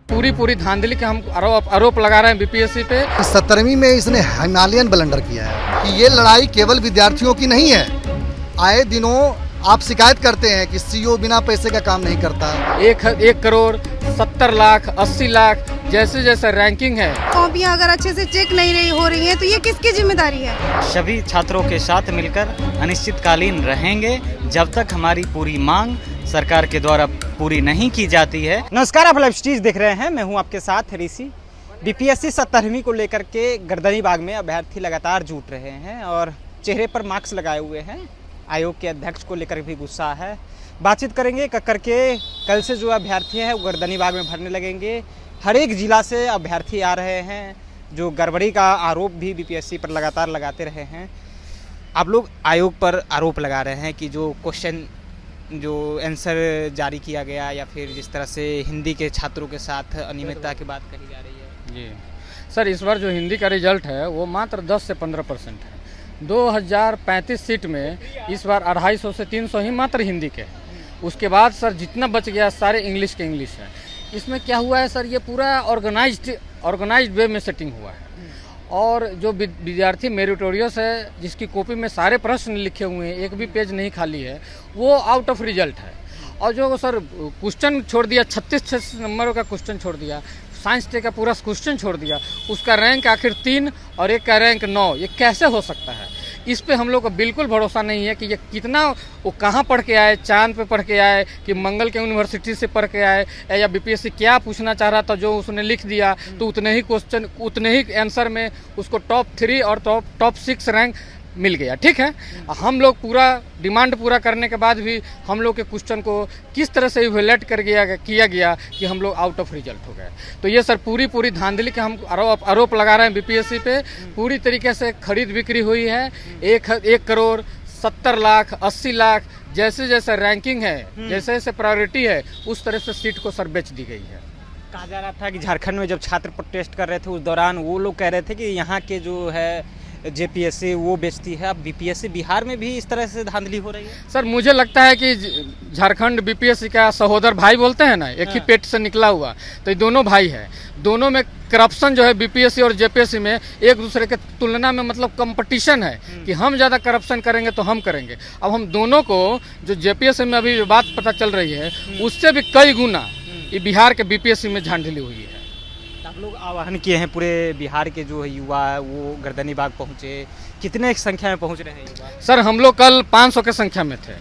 पूरी धांधली के हम आरोप लगा रहे हैं बीपीएससी पे। 17वीं में इसने हिमालयन ब्लंडर किया है कि ये लड़ाई केवल विद्यार्थियों की नहीं है। आए दिनों आप शिकायत करते हैं कि सीओ बिना पैसे का काम नहीं करता। 1 करोड़ 70 लाख 80 लाख जैसे जैसे रैंकिंग है। कॉपियां अगर अच्छे से चेक नहीं हो रही हैं तो ये किसकी जिम्मेदारी है? सभी छात्रों के साथ मिलकर अनिश्चितकालीन रहेंगे जब तक हमारी पूरी मांग सरकार के द्वारा पूरी नहीं की जाती है। नमस्कार, आप लाइव स्ट्रीट देख रहे हैं, मैं हूं आपके साथ ऋषि। बीपीएससी 17वीं को लेकर के गर्दनीबाग में अभ्यर्थी लगातार जुट रहे हैं और चेहरे पर मास्क लगाए हुए हैं। आयोग के अध्यक्ष को लेकर भी गुस्सा है। बातचीत करेंगे करके कल से जो अभ्यर्थी हैं वो गर्दनीबाग में भरने लगेंगे। हर एक जिला से अभ्यर्थी आ रहे हैं जो गड़बड़ी का आरोप भी बीपीएससी पर लगातार लगाते रहे हैं। आप लोग आयोग पर आरोप लगा रहे हैं कि जो क्वेश्चन जो आंसर जारी किया गया या फिर जिस तरह से हिंदी के छात्रों के साथ अनियमितता की बात कही जा रही है। जी सर, इस बार जो हिंदी का रिजल्ट है वो मात्र 10 से 15% है। 2035 सीट में इस बार 250 से 300 ही मात्र हिंदी के हैं। उसके बाद सर जितना बच गया सारे इंग्लिश के इंग्लिश है। इसमें क्या हुआ है सर, ये पूरा ऑर्गेनाइज्ड वे में सेटिंग हुआ है। और जो विद्यार्थी मेरिटोरियस है, जिसकी कॉपी में सारे प्रश्न लिखे हुए हैं, एक भी पेज नहीं खाली है, वो आउट ऑफ रिजल्ट है। और जो सर क्वेश्चन छोड़ दिया, 36 नंबरों का क्वेश्चन छोड़ दिया, साइंस डे का पूरा क्वेश्चन छोड़ दिया, उसका रैंक आखिर 3 और एक का रैंक 9, ये कैसे हो सकता है? इस पे हम लोग को बिल्कुल भरोसा नहीं है कि ये कितना, वो कहाँ पढ़ के आए, चांद पे पढ़ के आए कि मंगल के यूनिवर्सिटी से पढ़ के आए, या बीपीएससी क्या पूछना चाह रहा था जो उसने लिख दिया, तो उतने ही क्वेश्चन उतने ही आंसर में उसको टॉप 3 और टॉप 6 रैंक मिल गया। ठीक है, हम लोग पूरा डिमांड पूरा करने के बाद भी हम लोग के क्वेश्चन को किस तरह से इवेल्युएट किया गया कि हम लोग आउट ऑफ रिजल्ट हो गए। तो ये सर पूरी धांधली के हम आरोप लगा रहे हैं बीपीएससी पे। पूरी तरीके से खरीद बिक्री हुई है। 1 करोड़ 70 लाख 80 लाख जैसे जैसे रैंकिंग है, जैसे जैसे प्रायोरिटी है, उस तरह से सीट को सर बेच दी गई है। कहा जा रहा था कि झारखंड में जब छात्र प्रोटेस्ट कर रहे थे उस दौरान वो लोग कह रहे थे कि यहाँ के जो है जेपीएससी वो बेचती है। अब बीपीएससी बिहार में भी इस तरह से धांधली हो रही है। सर मुझे लगता है कि झारखंड बीपीएससी का सहोदर भाई बोलते हैं ना, एक ही पेट से निकला हुआ, तो ये दोनों भाई है। दोनों में करप्शन जो है बीपीएससी और जेपीएससी में एक दूसरे के तुलना में मतलब कंपटीशन है कि हम ज़्यादा करप्शन करेंगे तो हम करेंगे। अब हम दोनों को जो जेपीएससी में अभी बात पता चल रही है उससे भी कई गुना ये बिहार के बीपीएससी में धांधली हुई है। आप लोग आह्वान किए हैं, पूरे बिहार के जो युवा है वो गर्दनीबाग पहुंचे, कितने संख्या में पहुंच रहे हैं युवा? सर हम लोग कल 500 के संख्या में थे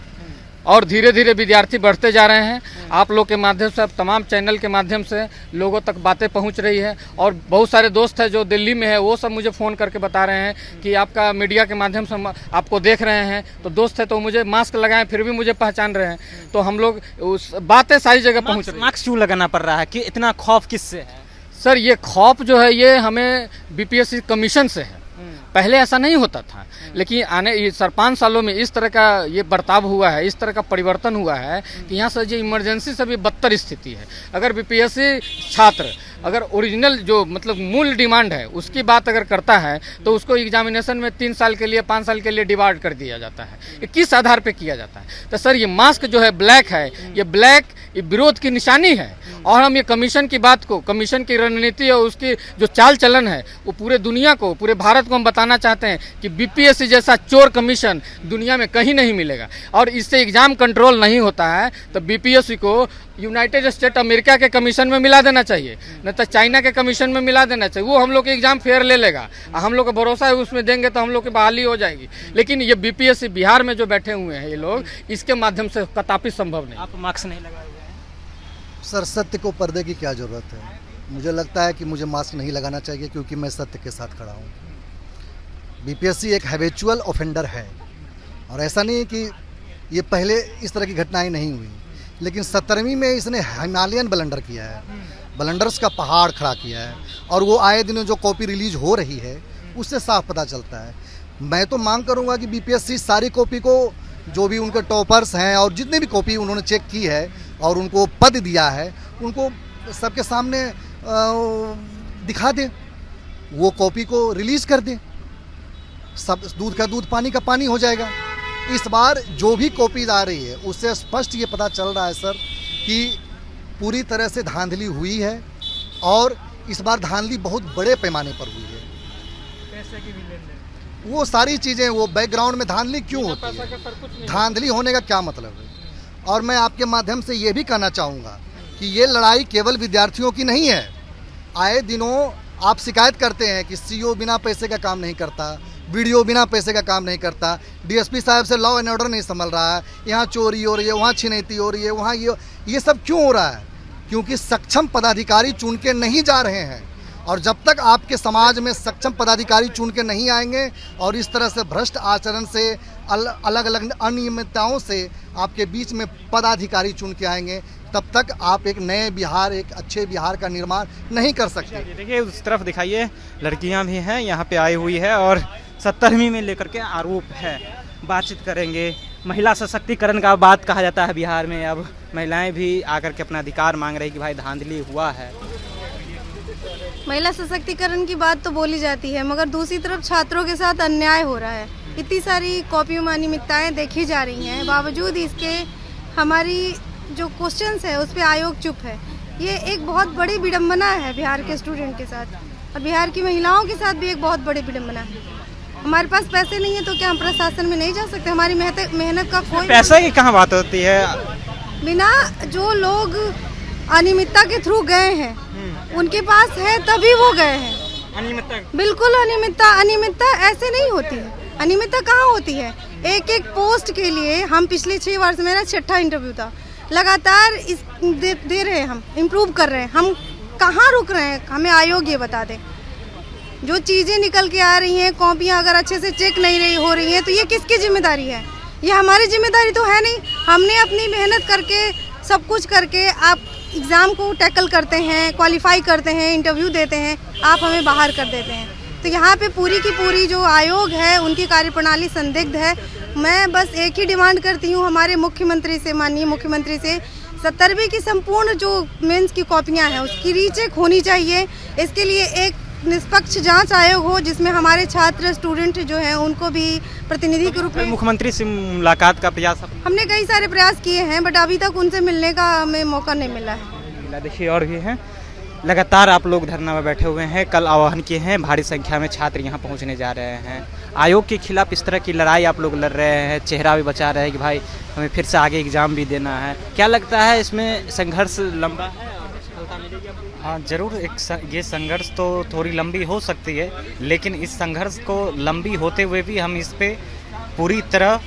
और धीरे धीरे विद्यार्थी बढ़ते जा रहे हैं। आप लोग के माध्यम से, अब तमाम चैनल के माध्यम से लोगों तक बातें पहुंच रही है। और बहुत सारे दोस्त हैं जो दिल्ली में है, वो सब मुझे फ़ोन करके बता रहे हैं कि आपका मीडिया के माध्यम से हम आपको देख रहे हैं। तो दोस्त है तो मुझे मास्क लगाएं फिर भी मुझे पहचान रहे हैं। तो हम लोग उस बातें सारी जगह पहुँच रही है। मास्क क्यों लगाना पड़ रहा है, कि इतना खौफ किससे है? सर ये खौफ जो है ये हमें बीपीएससी कमीशन से है। पहले ऐसा नहीं होता था, लेकिन आने सर 5 सालों में इस तरह का ये बर्ताव हुआ है, इस तरह का परिवर्तन हुआ है कि यहाँ से जो इमरजेंसी से भी बदतर स्थिति है। अगर बीपीएससी छात्र अगर ओरिजिनल जो मतलब मूल डिमांड है उसकी बात अगर करता है तो उसको एग्जामिनेशन में 3 साल के लिए 5 साल के लिए डिवाइड कर दिया जाता है। ये किस आधार पे किया जाता है? तो सर ये मास्क जो है ब्लैक है, ये विरोध की निशानी है। और हम ये कमीशन की बात को, कमीशन की रणनीति और उसकी जो चाल चलन है वो पूरे दुनिया को, पूरे भारत को हम बताना चाहते हैं कि बीपीएससी जैसा चोर कमीशन दुनिया में कहीं नहीं मिलेगा। और इससे एग्जाम कंट्रोल नहीं होता है तो बीपीएससी को यूनाइटेड स्टेट अमेरिका के कमीशन में मिला देना चाहिए, नहीं तो चाइना के कमीशन में मिला देना चाहिए। वो हम लोग के एग्जाम फेयर ले लेगा, हम लोग का भरोसा है उसमें देंगे तो हम लोग की बहाली हो जाएगी। लेकिन ये बीपीएससी बिहार में जो बैठे हुए हैं ये लोग, इसके माध्यम से कदापि संभव नहीं। आप मास्क नहीं लगाए हुए हैं? सर सत्य को पर्दे की क्या ज़रूरत है? मुझे लगता है कि मुझे मास्क नहीं लगाना चाहिए क्योंकि मैं सत्य के साथ खड़ा हूँ। बीपीएससी एक हैबिचुअल ऑफेंडर है और ऐसा नहीं कि ये पहले इस तरह की घटनाएं नहीं हुई, लेकिन 17वीं में इसने हिमालयन ब्लंडर किया है, ब्लंडर्स का पहाड़ खड़ा किया है। और वो आए दिनों जो कॉपी रिलीज हो रही है उससे साफ पता चलता है। मैं तो मांग करूँगा कि बीपीएससी सारी कॉपी को, जो भी उनके टॉपर्स हैं और जितने भी कॉपी उन्होंने चेक की है और उनको पद दिया है, उनको सबके सामने दिखा दे, वो कॉपी को रिलीज कर दे। सब दूध का दूध पानी का पानी हो जाएगा। इस बार जो भी कॉपीज आ रही है उससे स्पष्ट ये पता चल रहा है सर कि पूरी तरह से धांधली हुई है और इस बार धांधली बहुत बड़े पैमाने पर हुई है। पैसे की भी लेन देन, वो सारी चीज़ें, वो बैकग्राउंड में धांधली क्यों होती है, धांधली होने का क्या मतलब है। और मैं आपके माध्यम से ये भी कहना चाहूँगा कि ये लड़ाई केवल विद्यार्थियों की नहीं है। आए दिनों आप शिकायत करते हैं कि सीओ बिना पैसे का काम नहीं करता, वीडियो बिना पैसे का काम नहीं करता, डीएसपी साहब से लॉ एंड ऑर्डर नहीं संभल रहा है, यहाँ चोरी हो रही है, वहाँ छिनैती हो रही है, वहाँ ये सब क्यों हो रहा है? क्योंकि सक्षम पदाधिकारी चुन के नहीं जा रहे हैं। और जब तक आपके समाज में सक्षम पदाधिकारी चुन के नहीं आएंगे और इस तरह से भ्रष्ट आचरण से अलग अलग अनियमितताओं से आपके बीच में पदाधिकारी चुन के आएंगे, तब तक आप एक नए बिहार, एक अच्छे बिहार का निर्माण नहीं कर सकते। देखिए उस तरफ दिखाइए, लड़कियां भी हैं यहाँ पे आई हुई है और 70वीं में लेकर के आरोप है। बातचीत करेंगे। महिला सशक्तिकरण का बात कहा जाता है बिहार में, अब महिलाएं भी आकर के अपना अधिकार मांग रही कि भाई धांधली हुआ है। महिला सशक्तिकरण की बात तो बोली जाती है, मगर दूसरी तरफ छात्रों के साथ अन्याय हो रहा है। इतनी सारी कॉपियों में अनियमितताएं देखी जा रही हैं, बावजूद इसके हमारी जो क्वेश्चंस है उस पर आयोग चुप है। ये एक बहुत बड़ी विडंबना है बिहार के स्टूडेंट के साथ और बिहार की महिलाओं के साथ भी एक बहुत बड़ी विडंबना है। हमारे पास पैसे नहीं है तो क्या हम प्रशासन में नहीं जा सकते? हमारी मेहनत का कोई पैसे की कहाँ बात होती है? बिना जो लोग अनियमितता के थ्रू गए हैं उनके पास है तभी वो गए हैं। बिल्कुल अनियमितता ऐसे नहीं होती है। अनियमितता कहाँ होती है? एक एक पोस्ट के लिए हम पिछले 6 वर्ष, मेरा 6ठा इंटरव्यू था, लगातार इस दे रहे हैं, हम इम्प्रूव कर रहे हैं। हम कहाँ रुक रहे हैं? हमें आयोग ये बता दे। जो चीज़ें निकल के आ रही हैं, कॉपियाँ अगर अच्छे से चेक नहीं हो रही हैं तो ये किसकी जिम्मेदारी है? ये हमारी जिम्मेदारी तो है नहीं। हमने अपनी मेहनत करके, सब कुछ करके, आप एग्ज़ाम को टैकल करते हैं, क्वालिफाई करते हैं, इंटरव्यू देते हैं, आप हमें बाहर कर देते हैं। तो यहाँ पे पूरी की पूरी जो आयोग है उनकी कार्यप्रणाली संदिग्ध है। मैं बस एक ही डिमांड करती हूँ हमारे मुख्यमंत्री से, माननीय मुख्यमंत्री से, 70वीं की संपूर्ण जो मेंस की कॉपियाँ हैं उसकी रीचेक होनी चाहिए। इसके लिए एक निष्पक्ष जांच आयोग हो जिसमें हमारे छात्र, स्टूडेंट जो हैं उनको भी प्रतिनिधि के रूप में। मुख्यमंत्री से मुलाकात का प्रयास हमने कई सारे प्रयास किए हैं, बट अभी तक उनसे मिलने का हमें मौका नहीं मिला है। देखिए और भी हैं, लगातार आप लोग धरना में बैठे हुए हैं। कल आह्वान किए हैं, भारी संख्या में छात्र यहाँ पहुँचने जा रहे हैं। आयोग के खिलाफ इस तरह की लड़ाई आप लोग लड़ रहे हैं, चेहरा भी बचा रहे हैं कि भाई हमें फिर से आगे एग्जाम भी देना है। क्या लगता है इसमें संघर्ष लंबा है और सफलता मिलेगी? हाँ ज़रूर, ये संघर्ष तो थोड़ी लंबी हो सकती है, लेकिन इस संघर्ष को लंबी होते हुए भी हम इस पे पूरी तरह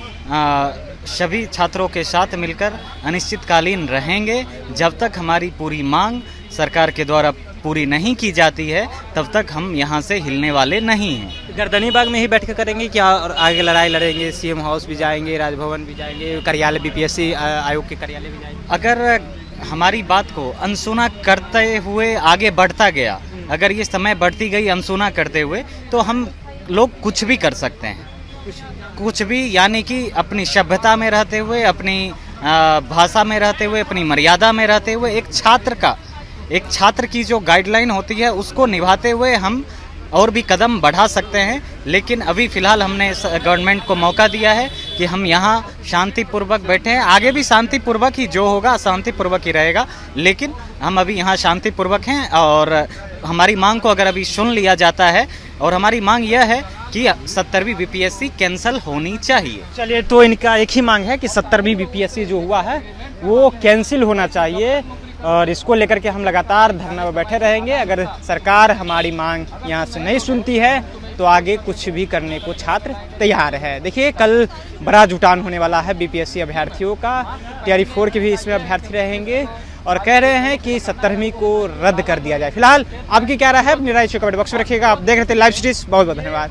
सभी छात्रों के साथ मिलकर अनिश्चितकालीन रहेंगे। जब तक हमारी पूरी मांग सरकार के द्वारा पूरी नहीं की जाती है तब तक हम यहाँ से हिलने वाले नहीं हैं। गर्दनी बाग में ही बैठ कर करेंगे क्या और आगे लड़ाई लड़ेंगे? सीएम हाउस भी जाएंगे, राजभवन भी जाएंगे, कार्यालय बीपीएससी आयोग के कार्यालय भी जाएंगे? अगर हमारी बात को अनसुना करते हुए आगे बढ़ता गया, अगर ये समय बढ़ती गई अनसुना करते हुए, तो हम लोग कुछ भी कर सकते हैं। कुछ भी, यानी कि अपनी सभ्यता में रहते हुए, अपनी भाषा में रहते हुए, अपनी मर्यादा में रहते हुए, एक छात्र की जो गाइडलाइन होती है उसको निभाते हुए हम और भी कदम बढ़ा सकते हैं। लेकिन अभी फ़िलहाल हमने गवर्नमेंट को मौका दिया है कि हम यहाँ शांतिपूर्वक बैठे हैं। आगे भी शांतिपूर्वक ही जो होगा शांतिपूर्वक ही रहेगा, लेकिन हम अभी यहाँ शांतिपूर्वक हैं और हमारी मांग को अगर अभी सुन लिया जाता है, और हमारी मांग यह है कि 70वीं बीपीएससी कैंसिल होनी चाहिए। चलिए, तो इनका एक ही मांग है कि 70वीं बीपीएससी जो हुआ है वो कैंसिल होना चाहिए और इसको लेकर के हम लगातार धरना पर बैठे रहेंगे। अगर सरकार हमारी मांग यहाँ से नहीं सुनती है तो आगे कुछ भी करने को छात्र तैयार है। देखिए, कल बड़ा जुटान होने वाला है बीपीएससी अभ्यर्थियों का। टीआरई 4 के भी इसमें अभ्यर्थी रहेंगे और कह रहे हैं कि 70वीं को रद्द कर दिया जाए। फिलहाल आपकी क्या राय है? अपनी राय कमेंट बॉक्स में रखिएगा। आप देख रहे थे लाइव सिटीज। बहुत बहुत धन्यवाद।